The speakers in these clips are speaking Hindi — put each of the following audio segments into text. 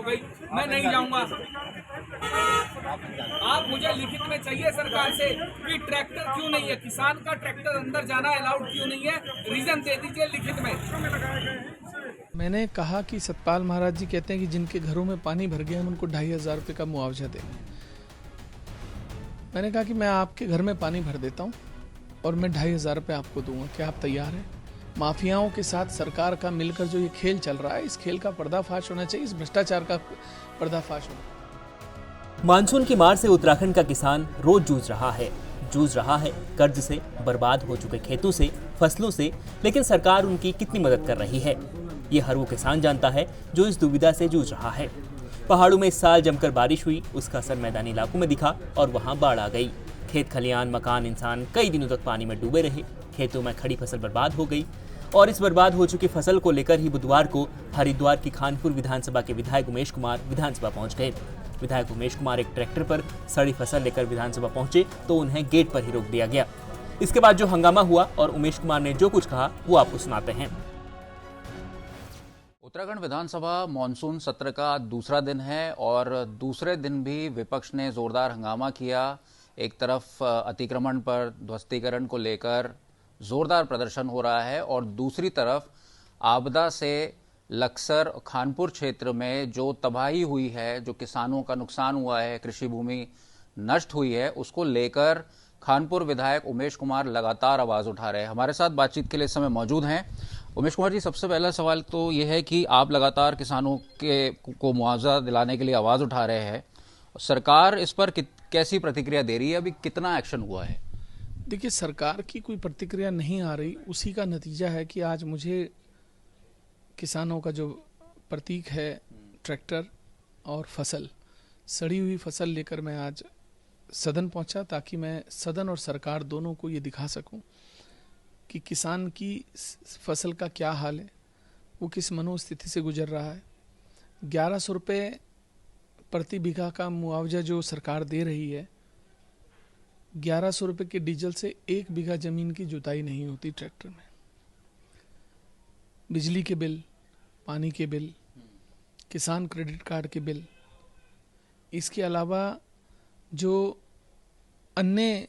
हो गई, मैं नहीं जाऊंगा। आप मुझे लिखित में चाहिए सरकार से कि ट्रैक्टर क्यों नहीं है, किसान का ट्रैक्टर अंदर जाना अलाउड क्यों नहीं है, रीजन दे दीजिए लिखित में। मैंने कहा कि सतपाल महाराज जी कहते हैं कि जिनके घरों में पानी भर गया हम उनको 2,500 रुपये का मुआवजा देंगे। मैंने कहा कि मैं आपके घर में पानी भर देता हूँ और मैं 2,500 रुपये आपको दूंगा, क्या आप तैयार हैं? माफियाओं के साथ सरकार का मिलकर जो ये खेल चल रहा है, इस खेल का पर्दाफाश होना चाहिए, इस भ्रष्टाचार का पर्दाफाश होना। मानसून की मार से उत्तराखंड का किसान रोज जूझ रहा है कर्ज से, बर्बाद हो चुके खेतों से, फसलों से, लेकिन सरकार उनकी कितनी मदद कर रही है ये हर वो किसान जानता है जो इस दुविधा से जूझ रहा है। पहाड़ों में इस साल जमकर बारिश हुई, उसका असर मैदानी इलाकों में दिखा और वहां बाढ़ आ गई। खेत खलियान, मकान, इंसान कई दिनों तक पानी में डूबे रहे, खेतों में खड़ी फसल बर्बाद हो गई। और इस बर्बाद हो चुकी फसल को लेकर ही बुधवार को हरिद्वार की खानपुर विधानसभा के विधायक उमेश कुमार विधानसभा पहुंच गए। विधायक उमेश कुमार एक ट्रैक्टर पर सड़ी फसल लेकर विधानसभा पहुंचे तो उन्हें गेट पर ही रोक दिया गया। इसके बाद जो हंगामा हुआ और उमेश कुमार ने जो कुछ कहा वो आपको सुनाते हैं। उत्तराखंड विधानसभा मानसून सत्र का दूसरा दिन है और दूसरे दिन भी विपक्ष ने जोरदार हंगामा किया। एक तरफ अतिक्रमण पर ध्वस्तीकरण को लेकर जोरदार प्रदर्शन हो रहा है और दूसरी तरफ आपदा से लक्सर खानपुर क्षेत्र में जो तबाही हुई है, जो किसानों का नुकसान हुआ है, कृषि भूमि नष्ट हुई है, उसको लेकर खानपुर विधायक उमेश कुमार लगातार आवाज उठा रहे हैं। हमारे साथ बातचीत के लिए इस समय मौजूद हैं। उमेश कुमार जी, सबसे पहला सवाल तो यह है कि आप लगातार किसानों को मुआवजा दिलाने के लिए आवाज उठा रहे हैं, सरकार इस पर कैसी प्रतिक्रिया दे रही है? अभी कितना एक्शन हुआ है? देखिए, सरकार की कोई प्रतिक्रिया नहीं आ रही, उसी का नतीजा है कि आज मुझे किसानों का जो प्रतीक है ट्रैक्टर और फसल, सड़ी हुई फसल लेकर मैं आज सदन पहुंचा ताकि मैं सदन और सरकार दोनों को ये दिखा सकूं कि किसान की फसल का क्या हाल है, वो किस मनोस्थिति से गुजर रहा है। 1100 रुपये प्रति बीघा का मुआवजा जो सरकार दे रही है, 1100 रुपये के डीजल से 1 बीघा जमीन की जुताई नहीं होती ट्रैक्टर में। बिजली के बिल, पानी के बिल, किसान क्रेडिट कार्ड के बिल, इसके अलावा जो अन्य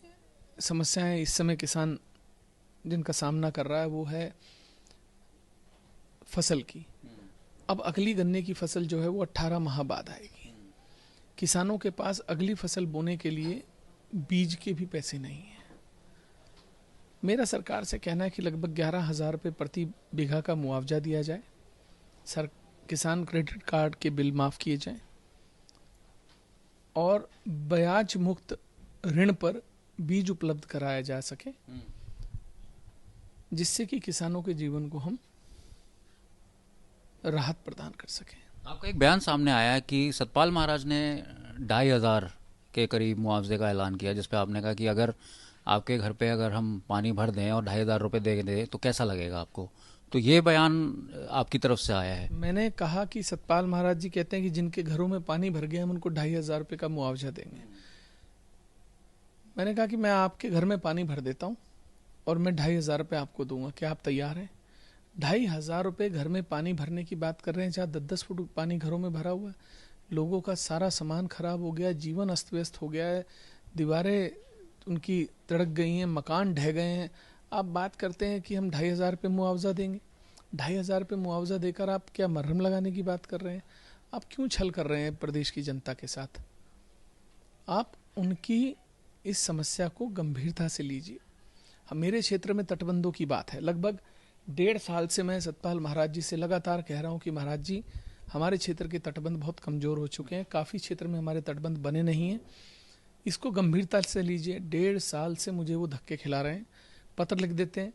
समस्याएं इस समय किसान जिनका सामना कर रहा है वो है फसल की। अब अगली गन्ने की फसल जो है वो 18 माह बाद आएगी। किसानों के पास अगली फसल बोने के लिए बीज के भी पैसे नहीं हैं। मेरा सरकार से कहना है कि लगभग 11,000 रुपये प्रति बीघा का मुआवजा दिया जाए, किसान क्रेडिट कार्ड के बिल माफ किए जाएं और ब्याज मुक्त ऋण पर बीज उपलब्ध कराया जा सके, जिससे कि किसानों के जीवन को हम राहत प्रदान कर सकें। आपका एक बयान सामने आया है कि सतपाल महाराज ने 2,500 के करीब मुआवजे का ऐलान किया, जिसपे आपने कहा कि अगर आपके घर पे अगर हम पानी भर दें और 2,500 रुपये दे दें तो कैसा लगेगा आपको? तो ये बयान आपकी तरफ से आया है। मैंने कहा कि सतपाल महाराज जी कहते हैं कि जिनके घरों में पानी भर गया हम उनको 2,500 रुपये का मुआवजा देंगे। मैंने कहा कि मैं आपके घर में पानी भर देता हूँ और मैं 2,500 रुपये आपको दूंगा, क्या आप तैयार हैं? 2,500 रुपये घर में पानी भरने की बात कर रहे हैं, जहाँ 10-10 फुट पानी घरों में भरा हुआ है। लोगों का सारा सामान खराब हो गया, जीवन अस्त व्यस्त हो गया है, दीवारें उनकी तड़क गई हैं, मकान ढह गए हैं। आप बात करते हैं कि हम 2,500 रुपये मुआवजा देंगे। 2,500 रुपये मुआवजा देकर आप क्या मरहम लगाने की बात कर रहे हैं? आप क्यों छल कर रहे हैं प्रदेश की जनता के साथ? आप उनकी इस समस्या को गंभीरता से लीजिए। मेरे क्षेत्र में तटबंधों की बात है। लगभग 1.5 साल से मैं सतपाल महाराज जी से लगातार कह रहा हूँ कि महाराज जी, हमारे क्षेत्र के तटबंध बहुत कमज़ोर हो चुके हैं, काफ़ी क्षेत्र में हमारे तटबंध बने नहीं हैं, इसको गंभीरता से लीजिए। 1.5 साल से मुझे वो धक्के खिला रहे हैं, पत्र लिख देते हैं।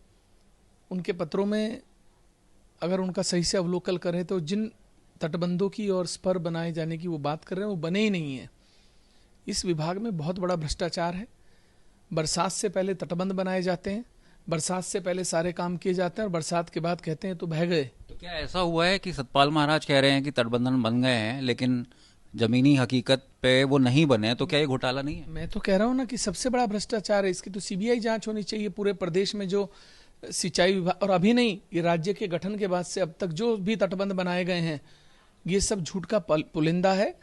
उनके पत्रों में अगर उनका सही से अवलोकन करें तो जिन तटबंधों की और स्पर बनाए जाने की वो बात कर रहे हैं वो बने ही नहीं हैं। इस विभाग में बहुत बड़ा भ्रष्टाचार है। बरसात से पहले तटबंध बनाए जाते हैं, बरसात से पहले सारे काम किए जाते हैं और बरसात के बाद कहते हैं तो बह गए। तो क्या ऐसा हुआ है कि सतपाल महाराज कह रहे हैं कि तटबंधन बन गए हैं लेकिन जमीनी हकीकत पे वो नहीं बने? तो क्या ये घोटाला नहीं है? मैं तो कह रहा हूँ ना कि सबसे बड़ा भ्रष्टाचार है। इसकी तो सीबीआई जांच होनी चाहिए। पूरे प्रदेश में जो सिंचाई विभाग, और अभी नहीं, ये राज्य के गठन के बाद से अब तक जो भी तटबंध बनाए गए हैं, ये सब झूठ का पुलिंदा है।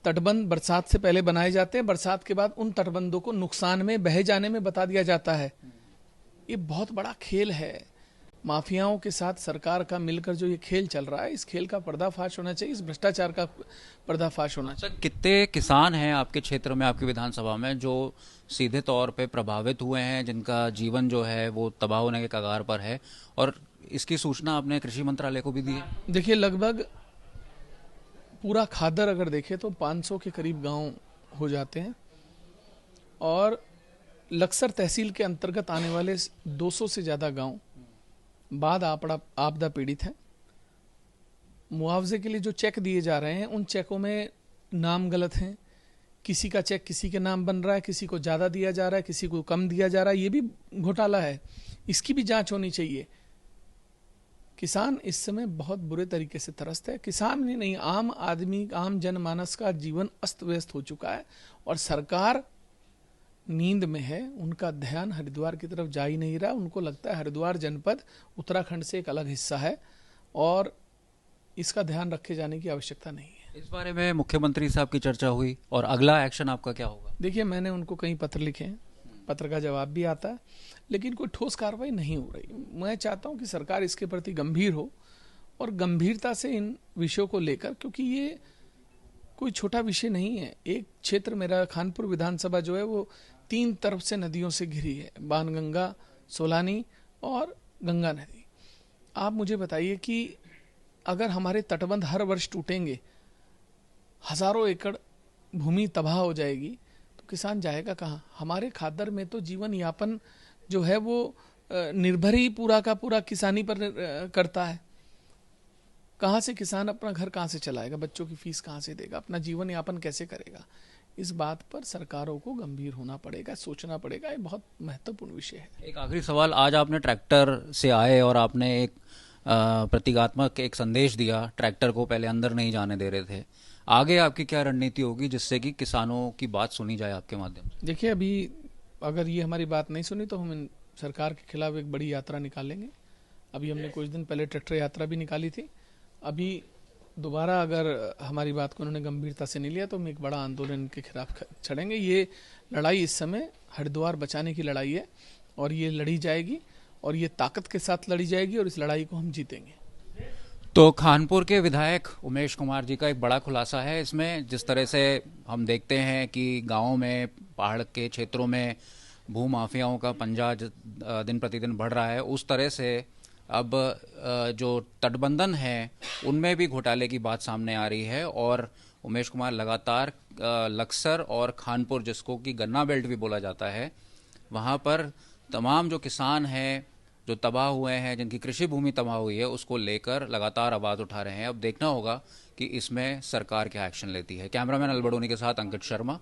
तटबंध बरसात से पहले बनाए जाते हैं, बरसात के बाद उन तटबंधों को नुकसान में, बह जाने में बता दिया जाता है। ये बहुत बड़ा खेल है। माफियाओं के साथ सरकार का मिलकर जो ये खेल चल रहा है, इस खेल का पर्दाफाश होना चाहिए, इस भ्रष्टाचार का पर्दाफाश होना चाहिए। कितने किसान हैं आपके क्षेत्र में, आपकी विधानसभा में, जो सीधे तौर पे प्रभावित हुए हैं, जिनका जीवन जो है वो तबाह होने के कगार पर है, और इसकी सूचना आपने कृषि मंत्रालय को भी दी है? देखिए, लगभग पूरा खादर अगर देखें तो 500 के करीब गांव हो जाते हैं, और लक्सर तहसील के अंतर्गत आने वाले 200 से ज़्यादा गांव बाद आपदा पीड़ित हैं। मुआवजे के लिए जो चेक दिए जा रहे हैं, उन चेकों में नाम गलत हैं। किसी का चेक किसी के नाम बन रहा है, किसी को ज़्यादा दिया जा रहा है, किसी को कम दिया जा रहा है। ये भी घोटाला है, इसकी भी जांच होनी चाहिए। किसान इस समय बहुत बुरे तरीके से त्रस्त है। किसान ही नहीं, आम आदमी, आम जनमानस का जीवन अस्त व्यस्त हो चुका है, और सरकार नींद में है। उनका ध्यान हरिद्वार की तरफ जा ही नहीं रहा। उनको लगता है हरिद्वार जनपद उत्तराखंड से एक अलग हिस्सा है, और इसका ध्यान रखे जाने की आवश्यकता नहीं है। इस बारे में मुख्यमंत्री साहब की चर्चा हुई, और अगला एक्शन आपका क्या होगा? देखिए, मैंने उनको कई पत्र लिखे हैं, पत्र का जवाब भी आता है, लेकिन कोई ठोस कार्रवाई नहीं हो रही। मैं चाहता हूं कि सरकार इसके प्रति गंभीर हो, और गंभीरता से इन विषयों को लेकर, क्योंकि ये कोई छोटा विषय नहीं है। एक क्षेत्र मेरा खानपुर विधानसभा जो है वो 3 तरफ से नदियों से घिरी है, बाणगंगा, सोलानी और गंगा नदी। आप मुझे बताइए कि अगर हमारे तटबंध हर वर्ष टूटेंगे, हजारों एकड़ भूमि तबाह हो जाएगी, तो किसान जाएगा कहाँ? हमारे खादर में तो जीवन यापन जो है वो निर्भर ही पूरा का पूरा किसानी पर करता है। कहाँ से किसान अपना घर कहाँ से चलाएगा, बच्चों की फीस कहाँ से देगा, अपना जीवन यापन कैसे करेगा? इस बात पर सरकारों को गंभीर होना पड़ेगा, सोचना पड़ेगा। ये बहुत महत्वपूर्ण विषय है। एक आखिरी सवाल, आज आपने ट्रैक्टर से आए और आपने एक प्रतीकात्मक एक संदेश दिया, ट्रैक्टर को पहले अंदर नहीं जाने दे रहे थे। आगे आपकी क्या रणनीति होगी जिससे कि किसानों की बात सुनी जाए आपके माध्यम से? देखिए, अभी अगर ये हमारी बात नहीं सुनी तो हम सरकार के खिलाफ एक बड़ी यात्रा निकालेंगे। अभी हमने कुछ दिन पहले ट्रैक्टर यात्रा भी निकाली थी। अभी दोबारा अगर हमारी बात को उन्होंने गंभीरता से नहीं लिया तो हम एक बड़ा आंदोलन के खिलाफ छड़ेंगे। ये लड़ाई इस समय हरिद्वार बचाने की लड़ाई है, और ये लड़ी जाएगी, और ये ताकत के साथ लड़ी जाएगी, और इस लड़ाई को हम जीतेंगे। तो खानपुर के विधायक उमेश कुमार जी का एक बड़ा खुलासा है इसमें। जिस तरह से हम देखते हैं कि गाँव में, पहाड़ के क्षेत्रों में भूमाफियाओं का पंजा दिन प्रतिदिन बढ़ रहा है, उस तरह से अब जो तटबंधन है उनमें भी घोटाले की बात सामने आ रही है। और उमेश कुमार लगातार लक्सर और खानपुर, जिसको कि गन्ना बेल्ट भी बोला जाता है, वहाँ पर तमाम जो किसान हैं जो तबाह हुए हैं, जिनकी कृषि भूमि तबाह हुई है, उसको लेकर लगातार आवाज़ उठा रहे हैं। अब देखना होगा कि इसमें सरकार क्या एक्शन लेती है। कैमरामैन अलबड़ोनी के साथ अंकित शर्मा।